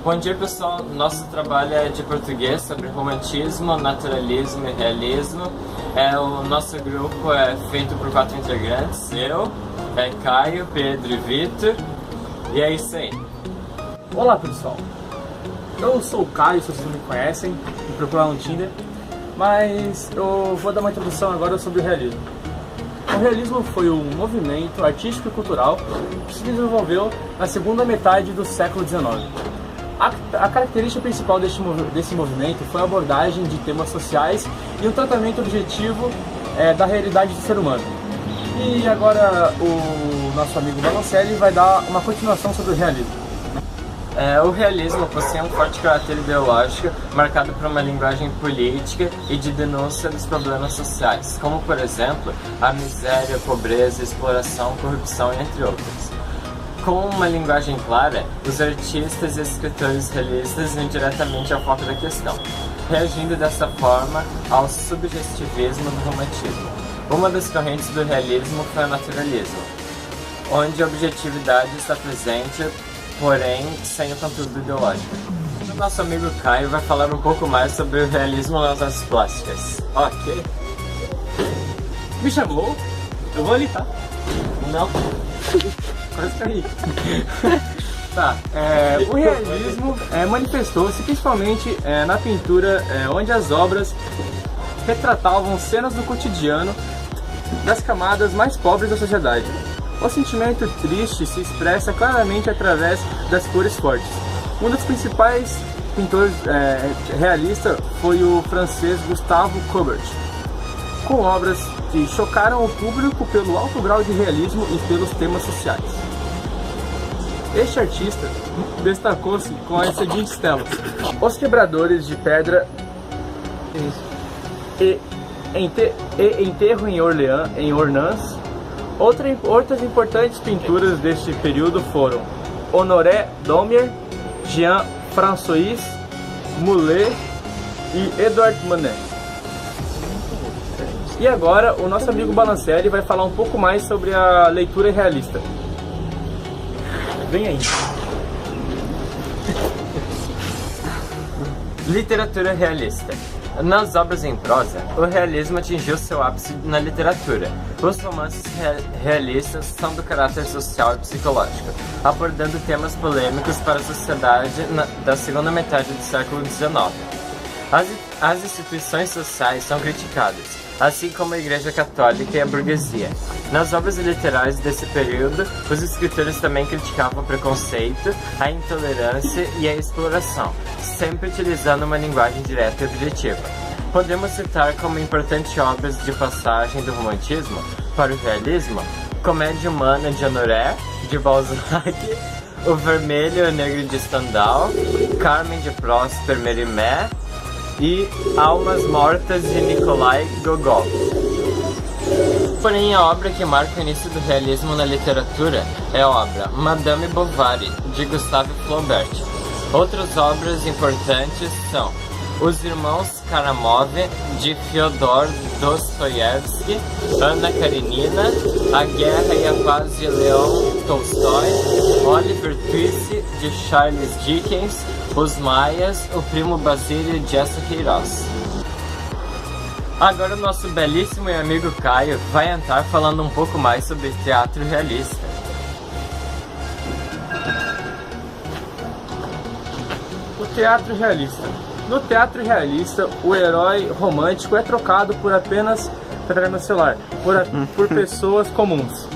Bom dia, pessoal. Nosso trabalho é de português sobre romantismo, naturalismo e realismo. O nosso grupo é feito por 4 integrantes: eu, Caio, Pedro e Vitor. E é isso aí. Olá, pessoal. Eu sou o Caio, se vocês não me conhecem, me procurar no Tinder. Mas eu vou dar uma introdução agora sobre o realismo. O realismo foi um movimento artístico e cultural que se desenvolveu na segunda metade do século XIX. A característica principal desse movimento foi a abordagem de temas sociais e um tratamento objetivo da realidade do ser humano. E agora o nosso amigo Balancelli vai dar uma continuação sobre o realismo. O realismo possui um forte caráter ideológico, marcado por uma linguagem política e de denúncia dos problemas sociais, como, por exemplo, a miséria, pobreza, exploração, corrupção, entre outros. Com uma linguagem clara, os artistas e escritores realistas vêm diretamente ao foco da questão, reagindo dessa forma ao subjetivismo do romantismo. Uma das correntes do realismo foi o naturalismo, onde a objetividade está presente, porém sem o conteúdo ideológico. O nosso amigo Caio vai falar um pouco mais sobre o realismo nas artes plásticas. Ok? Me chamou? Eu vou ali, tá? Não? Quase caí. Tá, o realismo manifestou-se principalmente na pintura, onde as obras retratavam cenas do cotidiano das camadas mais pobres da sociedade. O sentimento triste se expressa claramente através das cores fortes. Um dos principais pintores realistas foi o francês Gustave Courbet, com obras que chocaram o público pelo alto grau de realismo e pelos temas sociais. Este artista destacou-se com as seguintes telas: Os Quebradores de Pedra e Enterro em Ornans. Outras importantes pinturas deste período foram Honoré Daumier, Jean-François Moulet e Edouard Manet. E agora o nosso amigo Balancelli vai falar um pouco mais sobre a leitura realista. Vem aí. Literatura realista. Nas obras em prosa, o realismo atingiu seu ápice na literatura. Os romances realistas são do caráter social e psicológico, abordando temas polêmicos para a sociedade da segunda metade do século XIX. As instituições sociais são criticadas, assim como a Igreja Católica e a burguesia. Nas obras literárias desse período, os escritores também criticavam o preconceito, a intolerância e a exploração, sempre utilizando uma linguagem direta e objetiva. Podemos citar como importantes obras de passagem do romantismo para o realismo: Comédia Humana de Honoré, de Balzac, O Vermelho e o Negro de Stendhal, Carmen de Prosper Mérimée e Almas Mortas de Nikolai Gogol. Porém, a obra que marca o início do realismo na literatura é a obra Madame Bovary, de Gustave Flaubert. Outras obras importantes são Os Irmãos Karamov, de Fyodor Dostoiévski, Ana Karenina, A Guerra e a Paz de Leon Tolstói, Oliver Twist, de Charles Dickens, Os Maias, O Primo Basílio de Eça Queiroz. Agora o nosso belíssimo e amigo Caio vai entrar falando um pouco mais sobre teatro realista. O teatro realista. No teatro realista, o herói romântico é trocado por apenas por pessoas comuns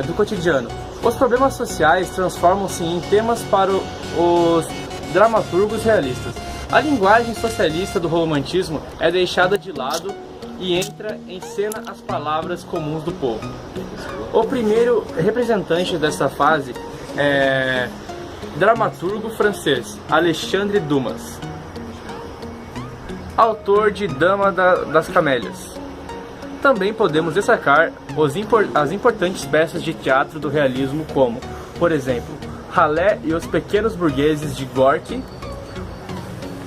do cotidiano. Os problemas sociais transformam-se em temas para os dramaturgos realistas. A linguagem socialista do romantismo é deixada de lado e entra em cena as palavras comuns do povo. O primeiro representante dessa fase é dramaturgo francês Alexandre Dumas, autor de Dama das Camélias. Também podemos destacar as importantes peças de teatro do realismo como, por exemplo, Ralé e os Pequenos Burgueses de Gorky,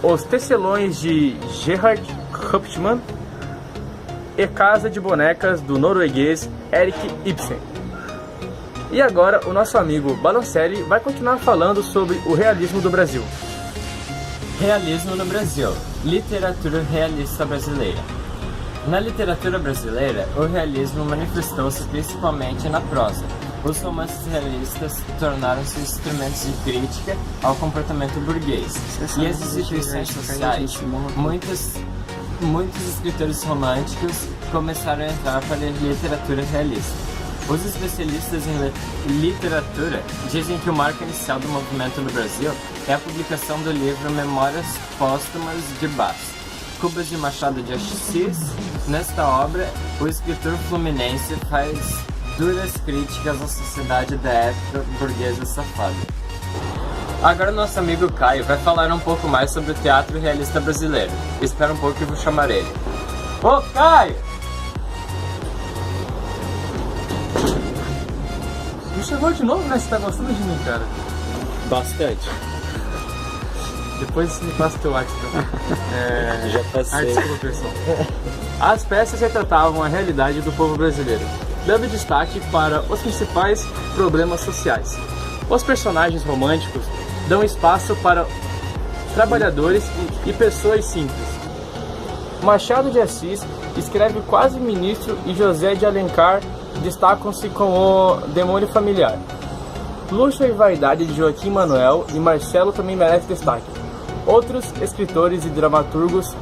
Os Tecelões de Gerhard Hauptmann e Casa de Bonecas do norueguês Erik Ibsen. E agora o nosso amigo Baloncelli vai continuar falando sobre o realismo do Brasil. Realismo no Brasil. Literatura realista brasileira. Na literatura brasileira, o realismo manifestou-se principalmente na prosa. Os romances realistas tornaram-se instrumentos de crítica ao comportamento burguês e às instituições sociais. Muitos escritores românticos começaram a entrar para a literatura realista. Os especialistas em literatura dizem que o marco inicial do movimento no Brasil é a publicação do livro Memórias Póstumas de Bastos, Cubas de Machado de Assis. Nesta obra, o escritor fluminense faz duras críticas à sociedade da época burguesa safada. Agora nosso amigo Caio vai falar um pouco mais sobre o teatro realista brasileiro. Espera um pouco que eu vou chamar ele. Ô Caio! Me chamou de novo, né? Você tá gostando de mim, cara? Bastante. Depois me passa o teu WhatsApp. Já passei. Desculpa, pessoal. As peças retratavam a realidade do povo brasileiro, dando destaque para os principais problemas sociais. Os personagens românticos dão espaço para trabalhadores e pessoas simples. Machado de Assis escreve Quase Ministro e José de Alencar destacam-se com o Demônio Familiar. Luxo e Vaidade de Joaquim Manuel e Marcelo também merecem destaque. Outros escritores e dramaturgos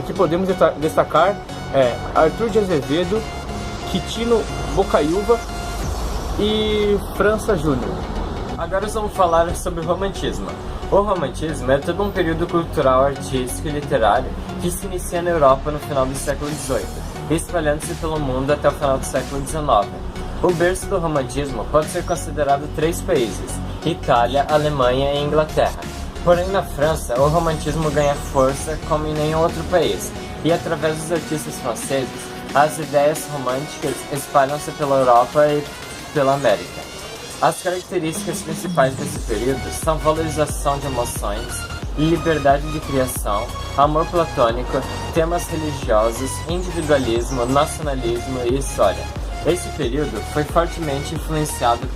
que podemos destacar é Arthur de Azevedo, Quitino Bocaiúva e França Júnior. Agora vamos falar sobre o romantismo. O romantismo é todo um período cultural, artístico e literário que se inicia na Europa no final do século XVIII, espalhando-se pelo mundo até o final do século XIX. O berço do romantismo pode ser considerado 3 países: Itália, Alemanha e Inglaterra. Porém, na França, o romantismo ganha força como em nenhum outro país, e através dos artistas franceses, as ideias românticas espalham-se pela Europa e pela América. As características principais desse período são valorização de emoções, liberdade de criação, amor platônico, temas religiosos, individualismo, nacionalismo e história. Esse período foi fortemente influenciado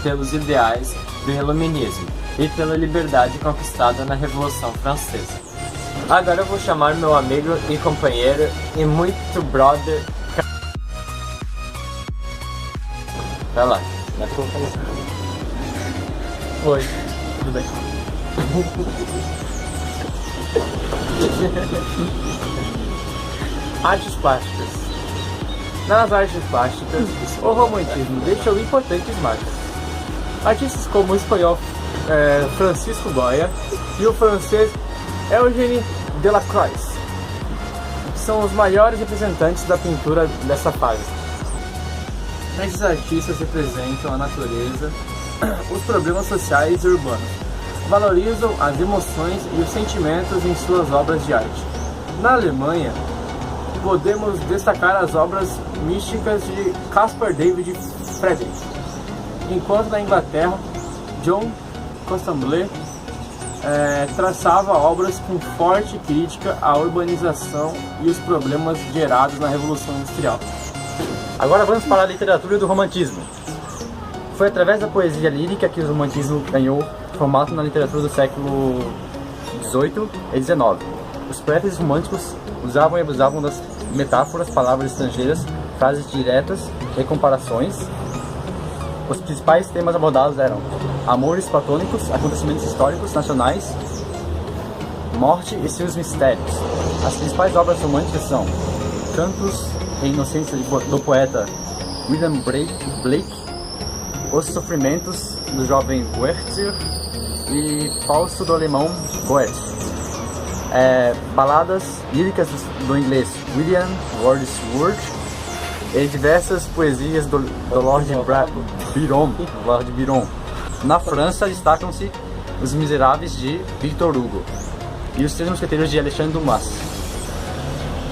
pelos ideais do iluminismo e pela liberdade conquistada na Revolução Francesa. Agora eu vou chamar meu amigo e companheiro e muito brother... Vai lá. Oi, tudo bem? Artes plásticas. Nas artes plásticas, o romantismo deixou importantes marcas. Artistas como o espanhol Francisco Goya e o francês Eugène Delacroix são os maiores representantes da pintura dessa fase. Esses artistas representam a natureza, os problemas sociais e urbanos, valorizam as emoções e os sentimentos em suas obras de arte. Na Alemanha, podemos destacar as obras místicas de Caspar David Friedrich, enquanto na Inglaterra, John Constable traçava obras com forte crítica à urbanização e os problemas gerados na Revolução Industrial. Agora vamos para a literatura do romantismo. Foi através da poesia lírica que o romantismo ganhou formato na literatura do século XVIII e XIX. Os poetas românticos usavam e abusavam das metáforas, palavras estrangeiras, frases diretas e comparações. Os principais temas abordados eram amores platônicos, acontecimentos históricos nacionais, morte e seus mistérios. As principais obras românticas são Cantos e Inocência do poeta William Blake, Os Sofrimentos do jovem Werther e Fausto do alemão Goethe. Baladas líricas do inglês William Wordsworth e diversas poesias do Lord Byron. Na França destacam-se Os Miseráveis de Victor Hugo e Os Três Mosqueteiros de Alexandre Dumas.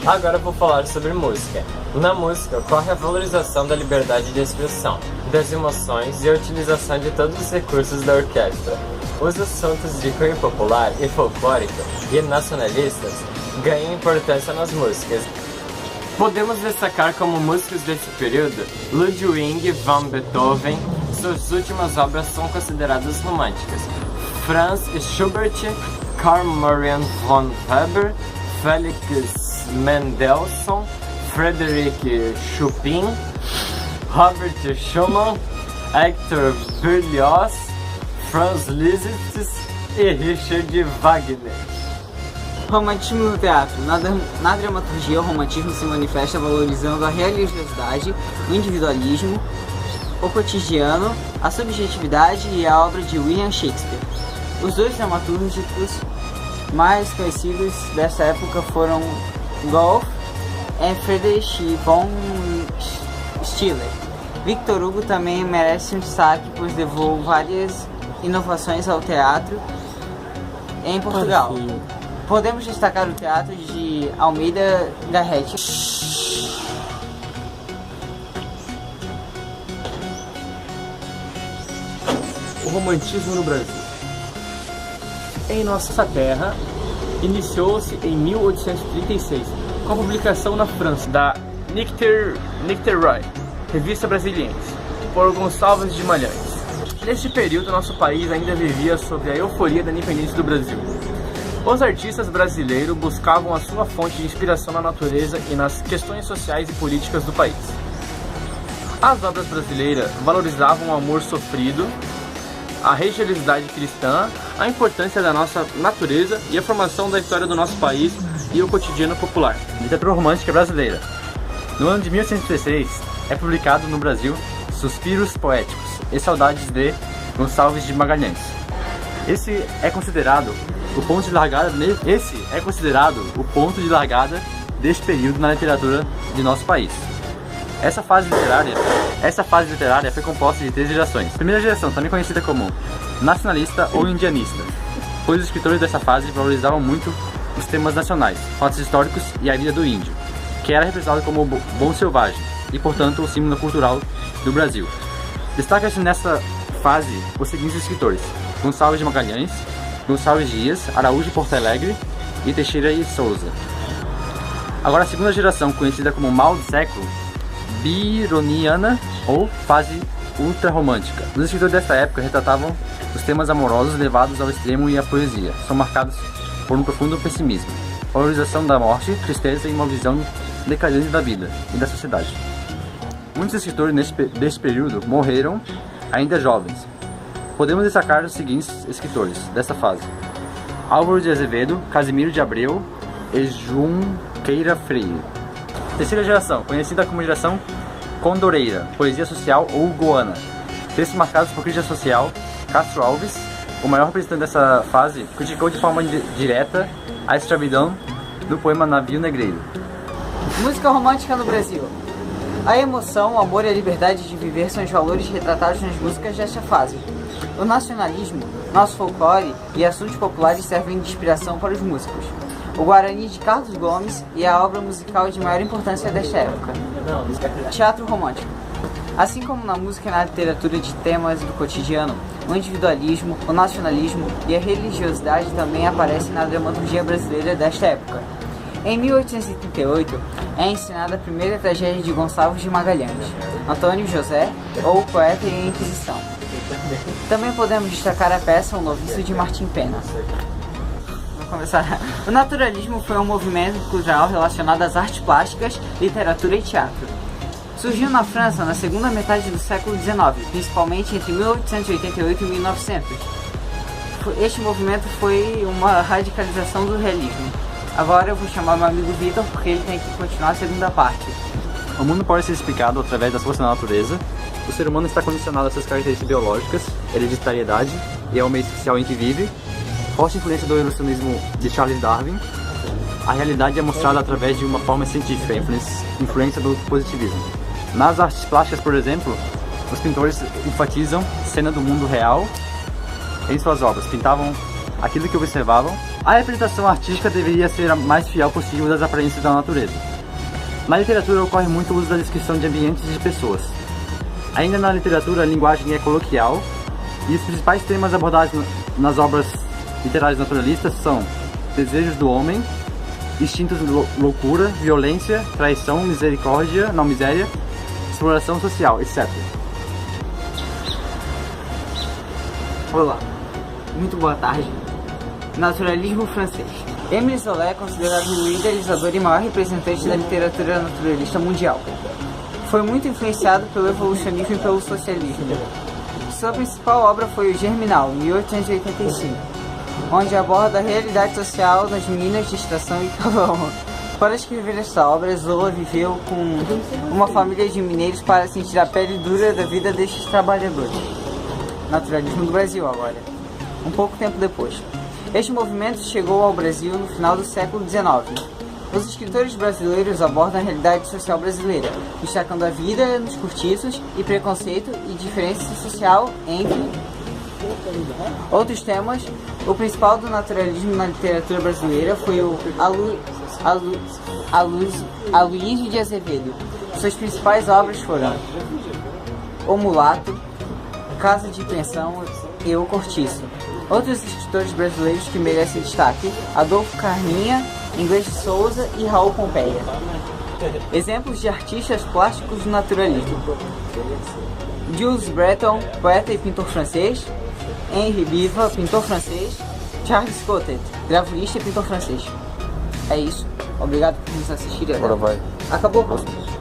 Agora eu vou falar sobre música. Na música ocorre a valorização da liberdade de expressão, das emoções e a utilização de todos os recursos da orquestra. Os assuntos de cunho popular e folclórico e nacionalistas ganham importância nas músicas. Podemos destacar como músicos desse período Ludwig van Beethoven, suas últimas obras são consideradas românticas. Franz Schubert, Carl Maria von Weber, Felix Mendelssohn, Frédéric Chopin, Robert Schumann, Hector Berlioz, Franz Liszt e Richard Wagner. Romantismo no teatro. Na dramaturgia, o romantismo se manifesta valorizando a religiosidade, o individualismo, o cotidiano, a subjetividade e a obra de William Shakespeare. Os dois dramaturgos mais conhecidos dessa época foram Goethe e Friedrich von Schiller. Victor Hugo também merece um destaque, pois levou várias inovações ao teatro em Portugal. Podemos destacar o teatro de Almeida Garrett. O romantismo no Brasil. Em nossa terra, iniciou-se em 1836, com a publicação na França da Nicteroy, revista brasiliense, por Gonçalves de Magalhães. Neste período, nosso país ainda vivia sob a euforia da independência do Brasil. Os artistas brasileiros buscavam a sua fonte de inspiração na natureza e nas questões sociais e políticas do país. As obras brasileiras valorizavam o amor sofrido, a religiosidade cristã, a importância da nossa natureza e a formação da história do nosso país e o cotidiano popular. Literatura romântica brasileira. No ano de 1816, é publicado no Brasil Suspiros Poéticos e Saudades de Gonçalves de Magalhães. Esse é considerado o ponto de largada deste período na literatura de nosso país. Essa fase literária foi composta de 3 gerações. Primeira geração, também conhecida como nacionalista ou indianista, pois os escritores dessa fase valorizavam muito os temas nacionais, fatos históricos e a vida do índio, que era representado como bom selvagem e, portanto, o símbolo cultural do Brasil. Destaca-se nessa fase os seguintes escritores: Gonçalves de Magalhães, Gonçalves Dias, Araújo de Porto Alegre e Teixeira e Souza. Agora a segunda geração, conhecida como mal do século, byroniana ou fase ultrarromântica. Os escritores desta época retratavam os temas amorosos levados ao extremo e a poesia. São marcados por um profundo pessimismo, valorização da morte, tristeza e uma visão decadente da vida e da sociedade. Muitos escritores deste período morreram ainda jovens. Podemos destacar os seguintes escritores dessa fase: Álvaro de Azevedo, Casimiro de Abreu e Junqueira Freire. Terceira geração, conhecida como geração condoreira, poesia social ou goana. Textos marcados por crítica social. Castro Alves, o maior representante dessa fase, criticou de forma direta a escravidão no poema Navio Negreiro. Música romântica no Brasil. A emoção, o amor e a liberdade de viver são os valores retratados nas músicas desta fase. O nacionalismo, nosso folclore e assuntos populares servem de inspiração para os músicos. O Guarani de Carlos Gomes e a obra musical de maior importância desta época. Teatro romântico. Assim como na música e na literatura de temas do cotidiano, o individualismo, o nacionalismo e a religiosidade também aparecem na dramaturgia brasileira desta época. Em 1838, é ensinada a primeira tragédia de Gonçalves de Magalhães, Antônio José, ou o Poeta e a Inquisição. Também podemos destacar a peça O Noviço de Martim Pena. Vamos começar. O naturalismo foi um movimento cultural relacionado às artes plásticas, literatura e teatro. Surgiu na França na segunda metade do século XIX, principalmente entre 1888 e 1900. Este movimento foi uma radicalização do realismo. Agora eu vou chamar meu amigo Vitor porque ele tem que continuar a segunda parte. O mundo pode ser explicado através das forças da natureza. O ser humano está condicionado às suas características biológicas, hereditariedade e ao meio social em que vive. Forte influência do evolucionismo de Charles Darwin. A realidade é mostrada através de uma forma científica, influência do positivismo. Nas artes plásticas, por exemplo, os pintores enfatizam cena do mundo real em suas obras, pintavam aquilo que observavam. A representação artística deveria ser a mais fiel possível das aparências da natureza. Na literatura ocorre muito o uso da descrição de ambientes e de pessoas. Ainda na literatura, a linguagem é coloquial e os principais temas abordados nas obras literárias naturalistas são desejos do homem, instintos de loucura, violência, traição, miséria, exploração social, etc. Olá, muito boa tarde. Naturalismo francês. Émile Zola é considerado o idealizador e maior representante da literatura naturalista mundial. Foi muito influenciado pelo evolucionismo e pelo socialismo. Sua principal obra foi o Germinal, 1885, onde aborda a realidade social das minas de extração e carvão. Para escrever esta obra, Zola viveu com uma família de mineiros para sentir a pele dura da vida destes trabalhadores. Naturalismo do Brasil agora. Um pouco tempo depois. Este movimento chegou ao Brasil no final do século XIX. Os escritores brasileiros abordam a realidade social brasileira, destacando a vida nos cortiços e preconceito e diferença social entre outros temas. O principal do naturalismo na literatura brasileira foi o Aloysio de Azevedo. Suas principais obras foram O Mulato, Casa de Pensão e O Cortiço. Outros escritores brasileiros que merecem destaque: Adolfo Carminha, Inglês de Souza e Raul Pompeia. Exemplos de artistas plásticos do naturalismo: Jules Breton, poeta e pintor francês; Henri Biva, pintor francês; Charles Cotet, gravurista e pintor francês. É isso. Obrigado por nos assistir. Agora vai. Acabou.